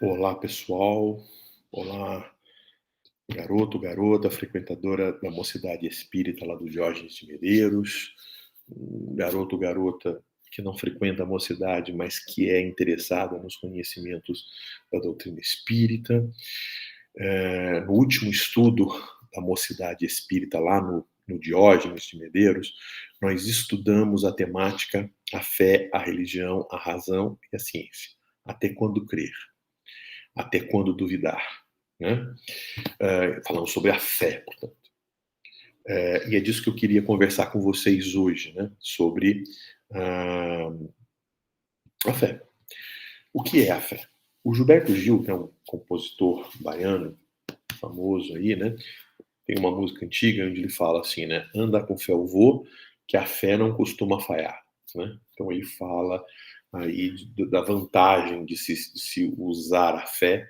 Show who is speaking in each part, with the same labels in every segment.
Speaker 1: Olá, pessoal. Olá, garoto, garota, frequentadora da Mocidade Espírita lá do Diógenes de Medeiros. Garoto, garota que não frequenta a mocidade, mas que é interessada nos conhecimentos da doutrina espírita. No último estudo da Mocidade Espírita lá no Diógenes de Medeiros, nós estudamos a temática a fé, a religião, a razão e a ciência. Até quando crer? Até quando duvidar? Né? Falando sobre a fé, portanto. E é disso que eu queria conversar com vocês hoje, né? Sobre a fé. O que é a fé? O Gilberto Gil, que é um compositor baiano famoso aí, né? Tem uma música antiga onde ele fala assim, né? Anda com fé eu vou, que a fé não costuma falhar, né? Então ele fala aí da vantagem de se usar a fé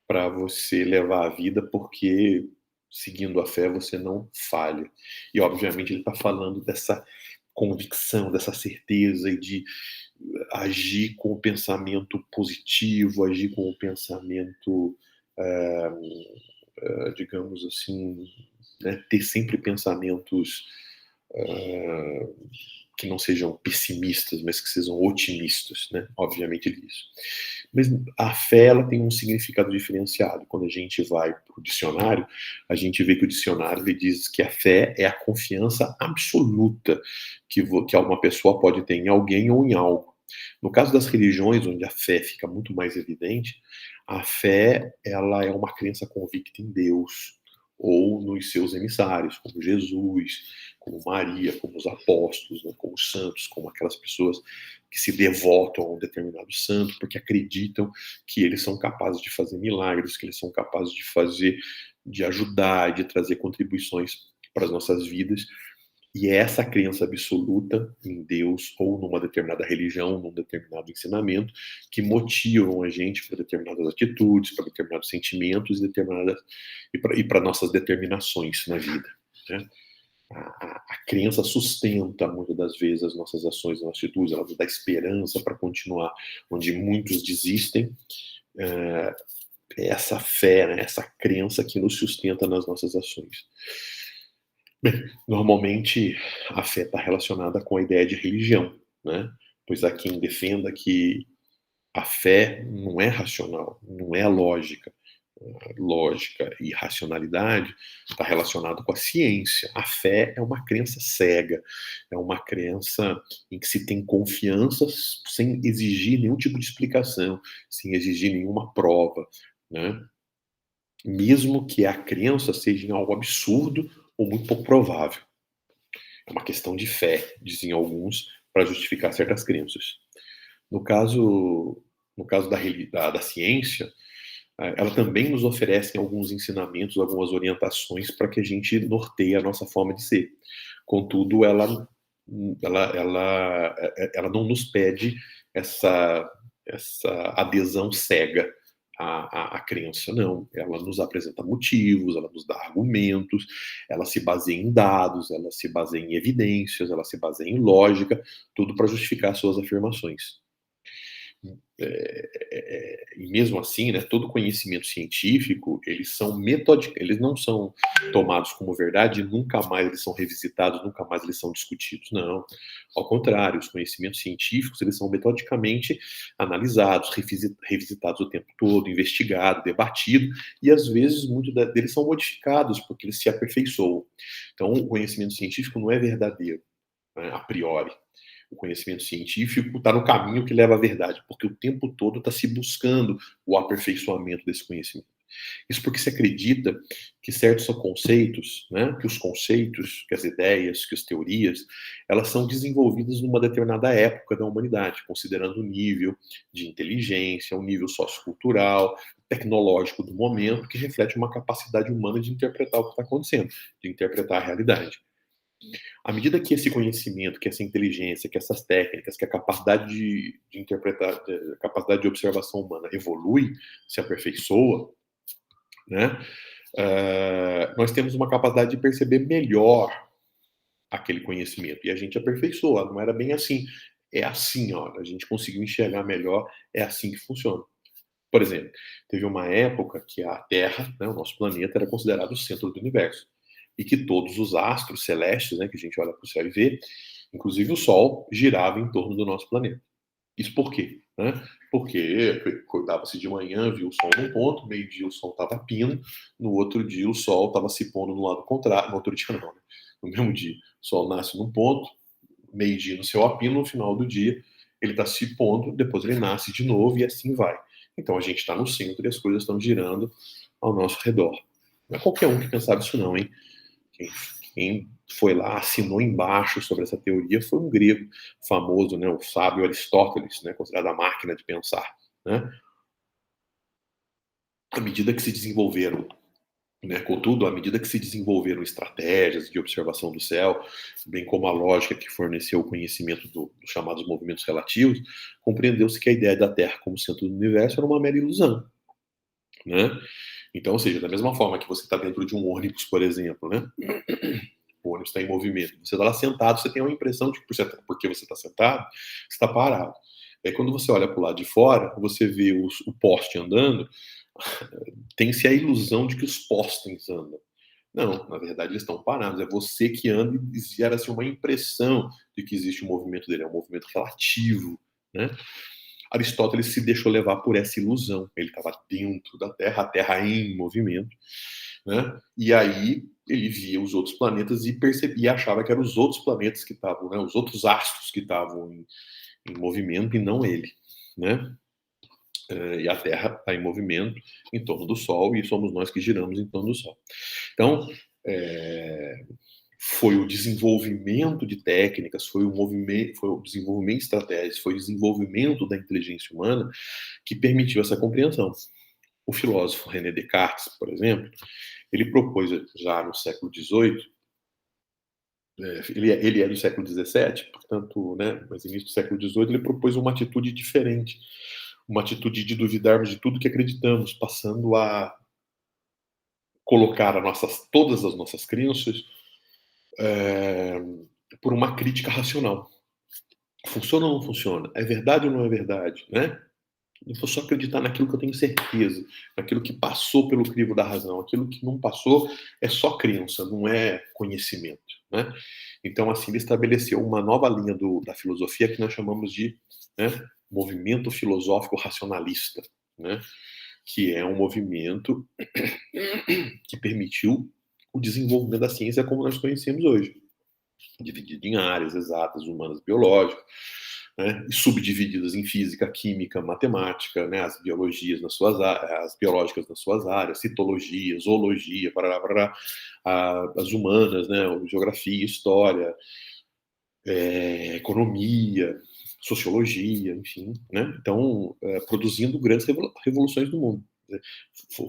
Speaker 1: para você levar a vida, porque seguindo a fé você não falha. E obviamente ele está falando dessa convicção, dessa certeza e de agir com o pensamento positivo, agir com o pensamento, digamos assim, né, ter sempre pensamentos que não sejam pessimistas, mas que sejam otimistas, né? Obviamente isso. Mas a fé, ela tem um significado diferenciado. Quando a gente vai para o dicionário, a gente vê que o dicionário ele diz que a fé é a confiança absoluta que uma pessoa pode ter em alguém ou em algo. No caso das religiões, onde a fé fica muito mais evidente, a fé, ela é uma crença convicta em Deus ou nos seus emissários, como Jesus, como Maria, como os apóstolos, né, como os santos, como aquelas pessoas que se devotam a um determinado santo porque acreditam que eles são capazes de fazer milagres, que eles são capazes de fazer, de ajudar, de trazer contribuições para as nossas vidas. E é essa crença absoluta em Deus ou numa determinada religião, num determinado ensinamento, que motivam a gente para determinadas atitudes, para determinados sentimentos e para nossas determinações na vida, né? A crença sustenta muitas das vezes as nossas ações, as nossas atitudes, ela nos dá esperança para continuar onde muitos desistem. É essa fé, né, essa crença que nos sustenta nas nossas ações. Bem, normalmente a fé está relacionada com a ideia de religião, né? Pois há quem defenda que a fé não é racional, não é lógica. Lógica e racionalidade está relacionado com a ciência. A fé é uma crença cega, é uma crença em que se tem confiança sem exigir nenhum tipo de explicação, sem exigir nenhuma prova, né? Mesmo que a crença seja em algo absurdo ou muito pouco provável. É uma questão de fé, dizem alguns, para justificar certas crenças. No caso, no caso da ciência, ela também nos oferece alguns ensinamentos, algumas orientações para que a gente norteie a nossa forma de ser. Contudo, ela não nos pede essa adesão cega à crença, não. Ela nos apresenta motivos, ela nos dá argumentos, ela se baseia em dados, ela se baseia em evidências, ela se baseia em lógica, tudo para justificar suas afirmações. E mesmo assim, né, todo conhecimento científico, eles não são tomados como verdade e nunca mais eles são revisitados, nunca mais eles são discutidos, não. Ao contrário, os conhecimentos científicos, eles são metodicamente analisados, revisitados o tempo todo, investigados, debatidos, e às vezes muitos deles são modificados, porque eles se aperfeiçoam. Então, o conhecimento científico não é verdadeiro, né, a priori. O conhecimento científico está no caminho que leva à verdade, porque o tempo todo está se buscando o aperfeiçoamento desse conhecimento. Isso porque se acredita que certos conceitos, né, que os conceitos, que as ideias, que as teorias, elas são desenvolvidas numa determinada época da humanidade, considerando o nível de inteligência, o nível sociocultural, tecnológico do momento, que reflete uma capacidade humana de interpretar o que está acontecendo, de interpretar a realidade. À medida que esse conhecimento, que essa inteligência, que essas técnicas, que a capacidade de interpretar, a capacidade de observação humana evolui, se aperfeiçoa, né, nós temos uma capacidade de perceber melhor aquele conhecimento. E a gente aperfeiçoa, não era bem assim. É assim, ó, a gente conseguiu enxergar melhor, é assim que funciona. Por exemplo, teve uma época que a Terra, né, o nosso planeta, era considerado o centro do universo. E que todos os astros celestes, né, que a gente olha para o céu e vê, inclusive o Sol, girava em torno do nosso planeta. Isso por quê? Né? Porque acordava-se de manhã, via o sol num ponto, meio-dia o sol estava pindo, no outro dia o sol estava se pondo no lado contrário, no outro dia não, né? No mesmo dia, o sol nasce num ponto, meio-dia no céu a pino, no final do dia ele está se pondo, depois ele nasce de novo e assim vai. Então a gente está no centro e as coisas estão girando ao nosso redor. Não é qualquer um que pensava isso não, hein? Quem foi lá, assinou embaixo sobre essa teoria foi um grego famoso, né, o sábio Aristóteles, né, considerado a máquina de pensar. Né? À medida que se desenvolveram, né, contudo, à medida que se desenvolveram estratégias de observação do céu, bem como a lógica que forneceu o conhecimento dos chamados movimentos relativos, compreendeu-se que a ideia da Terra como centro do universo era uma mera ilusão. Né? Então, ou seja, da mesma forma que você está dentro de um ônibus, por exemplo, né? O ônibus está em movimento. Você está lá sentado, você tem uma impressão de que porque você está sentado, você está parado. Aí quando você olha para o lado de fora, você vê o poste andando, tem-se a ilusão de que os postes andam. Não, na verdade eles estão parados. É você que anda e gera assim, uma impressão de que existe um movimento dele. É um movimento relativo, né? Aristóteles se deixou levar por essa ilusão. Ele estava dentro da Terra, a Terra em movimento, né? E aí ele via os outros planetas e percebia, achava que eram os outros planetas que estavam, né? Os outros astros que estavam em movimento e não ele, né? E a Terra está em movimento em torno do Sol e somos nós que giramos em torno do Sol. Então, foi o desenvolvimento de técnicas, foi o desenvolvimento de estratégias, foi o desenvolvimento da inteligência humana que permitiu essa compreensão. O filósofo René Descartes, por exemplo, ele propôs já no século XVIII, ele é do século XVII, portanto, né, mas início do século XVIII, ele propôs uma atitude diferente, uma atitude de duvidarmos de tudo que acreditamos, passando a colocar todas as nossas crenças é, por uma crítica racional. Funciona ou não funciona? É verdade ou não é verdade? Né? Não vou só acreditar naquilo que eu tenho certeza, naquilo que passou pelo crivo da razão. Aquilo que não passou é só crença, não é conhecimento. Né? Então, assim, ele estabeleceu uma nova linha da filosofia que nós chamamos de, né, movimento filosófico racionalista, né? Que é um movimento que permitiu o desenvolvimento da ciência como nós conhecemos hoje, dividido em áreas exatas, humanas, biológicas, né, subdivididas em física, química, matemática, né, as biologias as biológicas nas suas áreas, citologia, zoologia, as humanas, né, geografia, história, economia, sociologia, enfim, né? Então, produzindo grandes revoluções no mundo.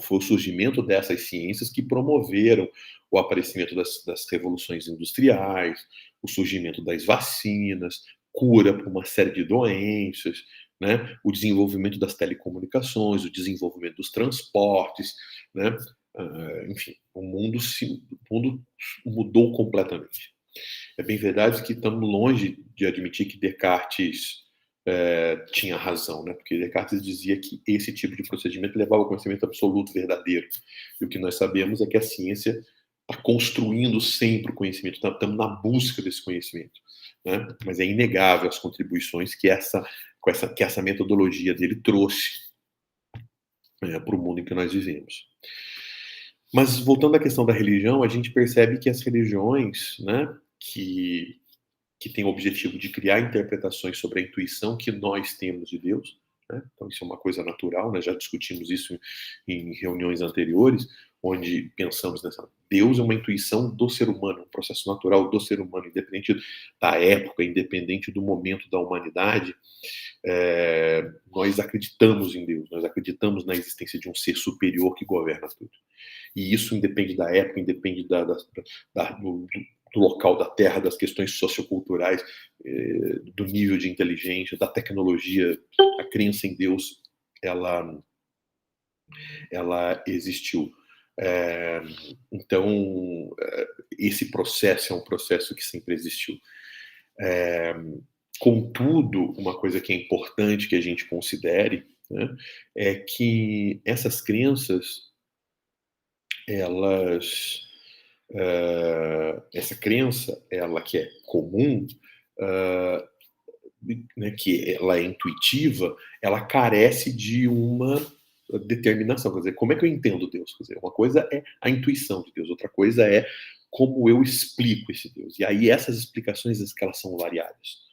Speaker 1: Foi o surgimento dessas ciências que promoveram o aparecimento das revoluções industriais, o surgimento das vacinas, cura para uma série de doenças, né? O desenvolvimento das telecomunicações, o desenvolvimento dos transportes, né? Enfim, o mundo mudou completamente. É bem verdade que estamos longe de admitir que Descartes tinha razão, né? Porque Descartes dizia que esse tipo de procedimento levava ao conhecimento absoluto, verdadeiro. E o que nós sabemos é que a ciência está construindo sempre o conhecimento, estamos na busca desse conhecimento. Né? Mas é inegável as contribuições que essa metodologia dele trouxe para o mundo em que nós vivemos. Mas voltando à questão da religião, a gente percebe que as religiões, né, que tem o objetivo de criar interpretações sobre a intuição que nós temos de Deus, né? Então isso é uma coisa natural, nós já discutimos isso em reuniões anteriores, onde pensamos nessa Deus é uma intuição do ser humano, um processo natural do ser humano, independente da época, independente do momento da humanidade, nós acreditamos em Deus, nós acreditamos na existência de um ser superior que governa tudo. E isso independe da época, independe do local da Terra, das questões socioculturais, do nível de inteligência, da tecnologia. A crença em Deus, ela existiu. Então, esse processo é um processo que sempre existiu. Contudo, uma coisa que é importante que a gente considere né, é que essas crenças, elas, essa crença, ela que é comum, hã, né, que ela é intuitiva, ela carece de uma determinação. Quer dizer, como é que eu entendo Deus? Quer dizer, uma coisa é a intuição de Deus, outra coisa é como eu explico esse Deus. E aí essas explicações, que elas são variadas.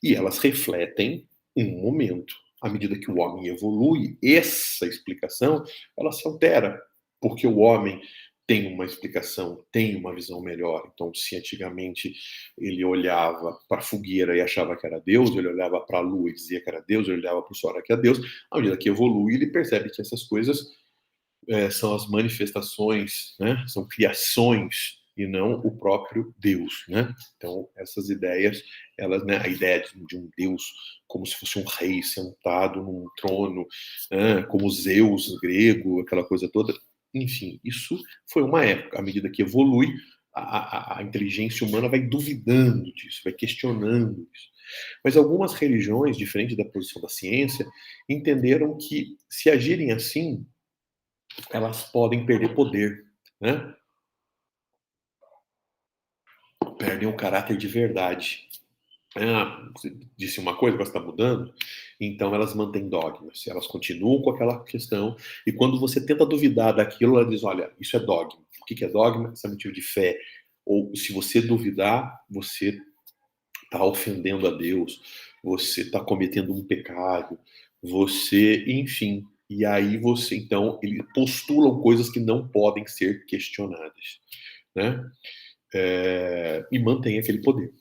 Speaker 1: E elas refletem um momento. À medida que o homem evolui, essa explicação, ela se altera, porque o homem tem uma explicação, tem uma visão melhor. Então, se antigamente ele olhava para a fogueira e achava que era Deus, ele olhava para a lua e dizia que era Deus, ele olhava para o sol e era que era Deus, à medida que evolui, ele percebe que essas coisas são as manifestações, né? São criações e não o próprio Deus, né? Então, essas ideias, elas, né? A ideia de um Deus como se fosse um rei sentado num trono, né? Como Zeus grego, aquela coisa toda. Enfim, isso foi uma época. À medida que evolui, a inteligência humana vai duvidando disso, vai questionando isso. Mas algumas religiões, diferente da posição da ciência, entenderam que se agirem assim, elas podem perder poder, né? Perdem o caráter de verdade. Ah, você disse uma coisa, agora está mudando, então elas mantêm dogmas, elas continuam com aquela questão, e quando você tenta duvidar daquilo, ela diz, olha, isso é dogma. O que é dogma? Isso é motivo de fé. Ou se você duvidar, você está ofendendo a Deus, você está cometendo um pecado, você, enfim. E aí você, então, eles postulam coisas que não podem ser questionadas, né? E mantém aquele poder.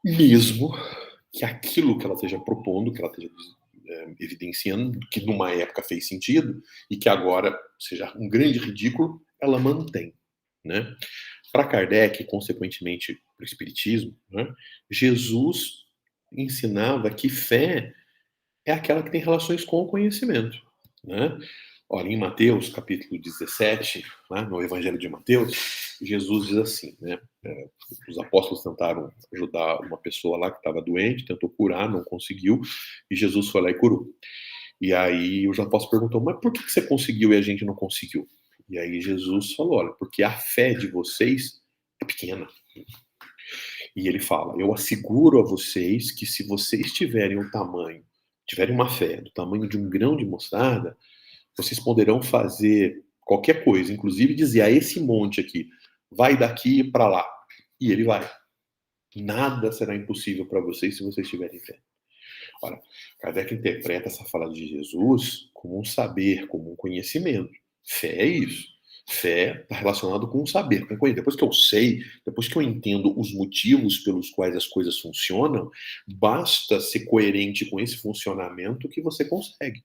Speaker 1: Mesmo que aquilo que ela esteja propondo, que ela esteja evidenciando, que numa época fez sentido, e que agora seja um grande ridículo, ela mantém, né? Para Kardec, e consequentemente para o Espiritismo, né, Jesus ensinava que fé é aquela que tem relações com o conhecimento, né? Olha, em Mateus, capítulo 17, né, no Evangelho de Mateus, Jesus diz assim, né? Os apóstolos tentaram ajudar uma pessoa lá que estava doente, tentou curar, não conseguiu, e Jesus foi lá e curou. E aí os apóstolos perguntou, mas por que você conseguiu e a gente não conseguiu? E aí Jesus falou, olha, porque a fé de vocês é pequena. E ele fala, eu asseguro a vocês que se vocês tiverem um tamanho, tiverem uma fé do tamanho de um grão de mostarda, vocês poderão fazer qualquer coisa, inclusive dizer a esse monte aqui, vai daqui para lá. E ele vai. Nada será impossível para vocês se vocês tiverem fé. Ora, Kardec interpreta essa fala de Jesus como um saber, como um conhecimento. Fé é isso. Fé está relacionado com o saber, com o conhecimento. Depois que eu sei, depois que eu entendo os motivos pelos quais as coisas funcionam, basta ser coerente com esse funcionamento que você consegue.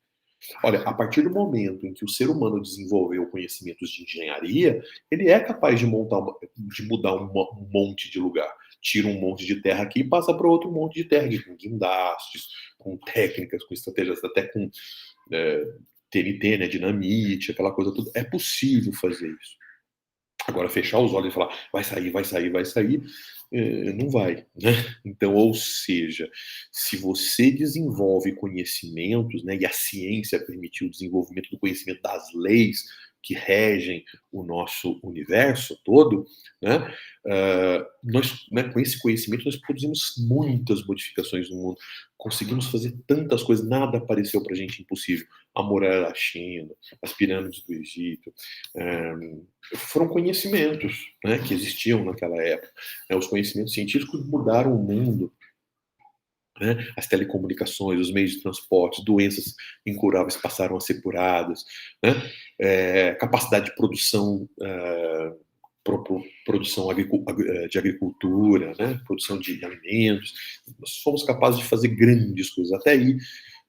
Speaker 1: Olha, a partir do momento em que o ser humano desenvolveu conhecimentos de engenharia, ele é capaz de de mudar um monte de lugar. Tira um monte de terra aqui e passa para outro monte de terra, com guindastes, com técnicas, com estratégias, até com é, TNT, né, dinamite, aquela coisa toda. É possível fazer isso. Agora, fechar os olhos e falar, vai sair, vai sair, vai sair, não vai, né? Então, ou seja, se você desenvolve conhecimentos, né, e a ciência permitiu o desenvolvimento do conhecimento das leis que regem o nosso universo todo, né, nós, né, com esse conhecimento, nós produzimos muitas modificações no mundo, conseguimos fazer tantas coisas, nada apareceu para a gente impossível. A muralha da China, as pirâmides do Egito, foram conhecimentos, né, que existiam naquela época. Né, os conhecimentos científicos mudaram o mundo, né, as telecomunicações, os meios de transporte, doenças incuráveis passaram a ser curadas, né, capacidade de produção, produção de agricultura, né, produção de alimentos. Nós fomos capazes de fazer grandes coisas, até ir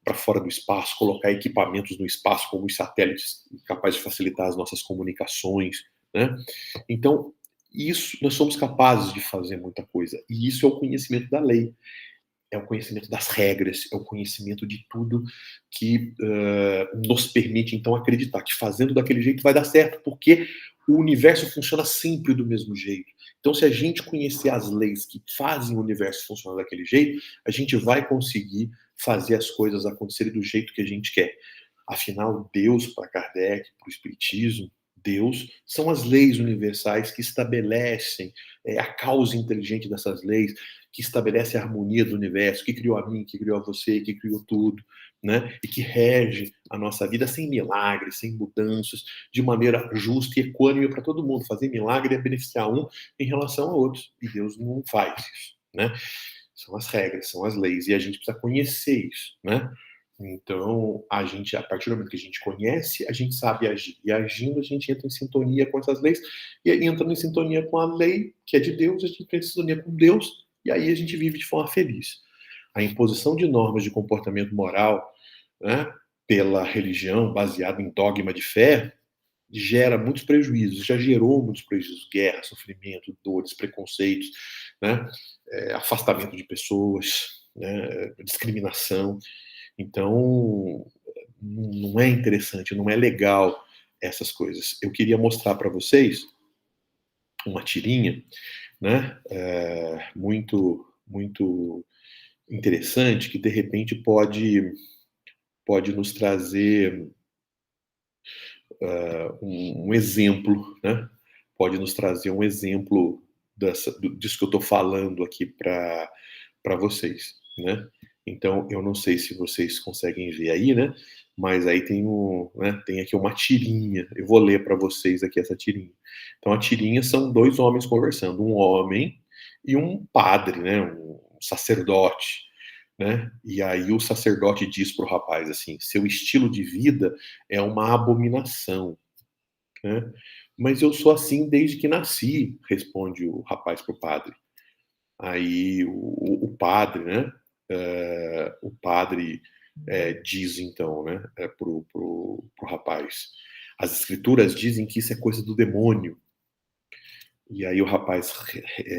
Speaker 1: para fora do espaço, colocar equipamentos no espaço, como os satélites, capazes de facilitar as nossas comunicações, né? Então, isso, nós somos capazes de fazer muita coisa. E isso é o conhecimento da lei, é o conhecimento das regras, é o conhecimento de tudo que nos permite, então, acreditar que fazendo daquele jeito vai dar certo, porque o universo funciona sempre do mesmo jeito. Então, se a gente conhecer as leis que fazem o universo funcionar daquele jeito, a gente vai conseguir fazer as coisas acontecerem do jeito que a gente quer. Afinal, Deus, para Kardec, para o Espiritismo, Deus são as leis universais que estabelecem a causa inteligente dessas leis, que estabelece a harmonia do universo, que criou a mim, que criou a você, que criou tudo, né? E que rege a nossa vida sem milagres, sem mudanças, de maneira justa e equânime para todo mundo. Fazer milagre é beneficiar um em relação a outros, e Deus não faz isso, né? São as regras, são as leis, e a gente precisa conhecer isso, né? Então, a gente, a partir do momento que a gente conhece, a gente sabe agir. E agindo, a gente entra em sintonia com essas leis. E entrando em sintonia com a lei, que é de Deus, a gente entra em sintonia com Deus. E aí a gente vive de forma feliz. A imposição de normas de comportamento moral, né, pela religião, baseada em dogma de fé, gera muitos prejuízos. Já gerou muitos prejuízos. Guerra, sofrimento, dores, preconceitos, né, afastamento de pessoas, né, discriminação. Então, não é interessante, não é legal essas coisas. Eu queria mostrar para vocês uma tirinha, né, muito interessante, que de repente pode nos trazer um exemplo, né? Pode nos trazer um exemplo disso que eu estou falando aqui para vocês, né? Então, eu não sei se vocês conseguem ver aí, né? Mas aí tem aqui uma tirinha. Eu vou ler para vocês aqui essa tirinha. Então, a tirinha são dois homens conversando, um homem e um padre, né? Um sacerdote, né? E aí o sacerdote diz para o rapaz assim: seu estilo de vida é uma abominação, né? Mas eu sou assim desde que nasci, responde o rapaz para o padre. Aí o padre, né? O padre diz então, né? Pro rapaz: as escrituras dizem que isso é coisa do demônio. E aí o rapaz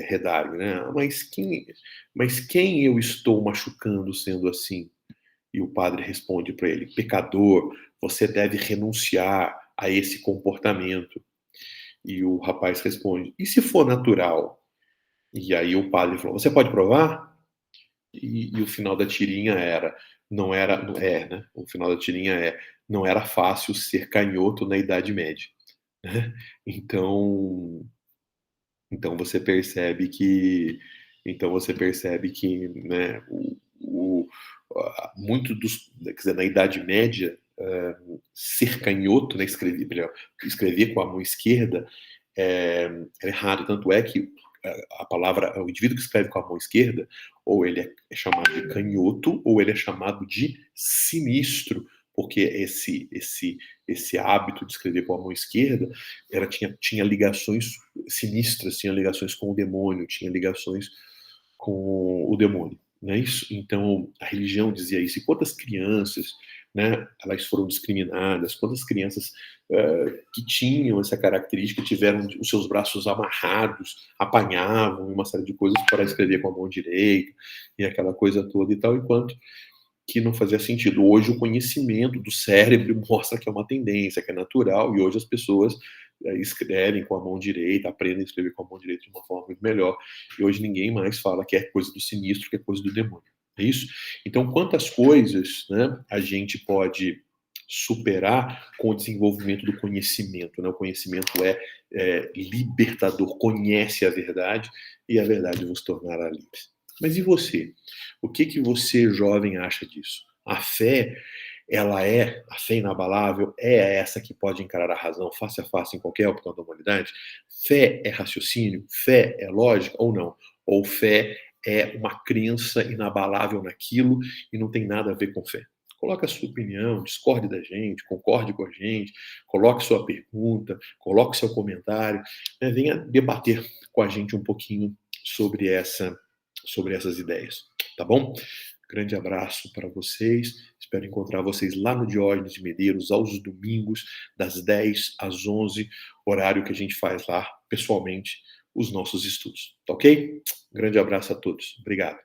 Speaker 1: redargue, né? Mas quem eu estou machucando sendo assim? E o padre responde para ele: pecador, você deve renunciar a esse comportamento. E o rapaz responde: e se for natural? E aí o padre falou: você pode provar? E o final da tirinha não era, né? O final da tirinha não era fácil ser canhoto na Idade Média, né? Então, então você percebe que, né? Muito quer dizer, na Idade Média, ser canhoto, né? Escrever com a mão esquerda era errado. Tanto é que a palavra, o indivíduo que escreve com a mão esquerda, ou ele é chamado de canhoto, ou ele é chamado de sinistro, porque esse hábito de escrever com a mão esquerda tinha ligações sinistras, tinha ligações com o demônio, tinha ligações com o demônio. Não é isso? Então, a religião dizia isso. E quantas crianças, né, elas foram discriminadas, quantas crianças que tinham essa característica tiveram os seus braços amarrados, apanhavam uma série de coisas para escrever com a mão direita, e aquela coisa toda e tal, enquanto que não fazia sentido. Hoje o conhecimento do cérebro mostra que é uma tendência, que é natural, e hoje as pessoas escrevem com a mão direita, aprendem a escrever com a mão direita de uma forma muito melhor, e hoje ninguém mais fala que é coisa do sinistro, que é coisa do demônio. É isso? Então, quantas coisas, né, a gente pode superar com o desenvolvimento do conhecimento, né? O conhecimento é libertador, conhece a verdade, e a verdade vos tornará livres. Mas e você? O que você, jovem, acha disso? A fé inabalável, é essa que pode encarar a razão face a face em qualquer época da humanidade? Fé é raciocínio? Fé é lógica ou não? Ou fé é uma crença inabalável naquilo e não tem nada a ver com fé? Coloque a sua opinião, discorde da gente, concorde com a gente, coloque sua pergunta, coloque seu comentário, né? Venha debater com a gente um pouquinho sobre essas ideias, tá bom? Grande abraço para vocês. Espero encontrar vocês lá no Diógenes de Medeiros, aos domingos, das 10 às 11, horário que a gente faz lá, pessoalmente, os nossos estudos. Tá ok? Grande abraço a todos. Obrigado.